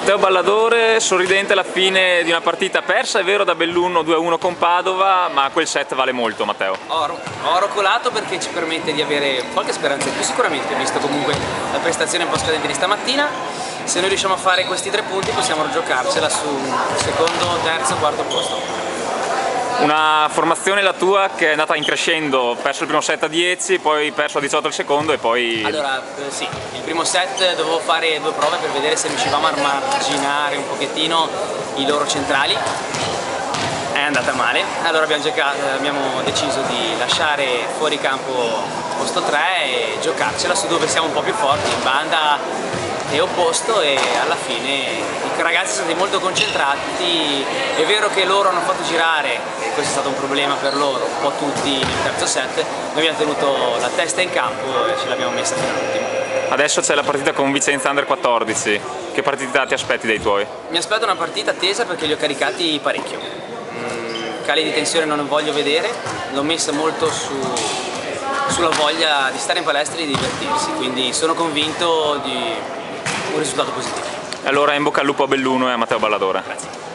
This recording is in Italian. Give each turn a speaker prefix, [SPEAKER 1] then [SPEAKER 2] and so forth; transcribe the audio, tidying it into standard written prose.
[SPEAKER 1] Matteo Balladore, sorridente alla fine di una partita persa, è vero, da Belluno 2-1 con Padova, ma quel set vale molto, Matteo.
[SPEAKER 2] Oro colato perché ci permette di avere qualche speranza in più sicuramente, visto comunque la prestazione un po' scadente di stamattina. Se noi riusciamo a fare questi 3 punti possiamo giocarcela su secondo, terzo, quarto posto.
[SPEAKER 1] Una formazione la tua che è andata in crescendo, perso il primo set a 10, poi perso a 18 il secondo e poi...
[SPEAKER 2] Allora, sì, il primo set dovevo fare 2 prove per vedere se riuscivamo a marginare un pochettino i loro centrali. È andata male, allora abbiamo deciso di lasciare fuori campo posto 3 e giocarcela su dove siamo un po' più forti, in banda e opposto, e alla fine i ragazzi sono stati molto concentrati. È vero che loro hanno fatto girare, e questo è stato un problema per loro, un po' tutti nel terzo set, noi abbiamo tenuto la testa in campo e ce l'abbiamo messa fino all'ultimo.
[SPEAKER 1] Adesso c'è la partita con Vicenza Under 14, che partita ti aspetti dai tuoi?
[SPEAKER 2] Mi aspetto una partita tesa perché li ho caricati parecchio, cali di tensione non voglio vedere, l'ho messa molto sulla voglia di stare in palestra e di divertirsi, quindi sono convinto di un risultato positivo.
[SPEAKER 1] Allora in bocca al lupo a Belluno e a Matteo Balladore.
[SPEAKER 2] Grazie.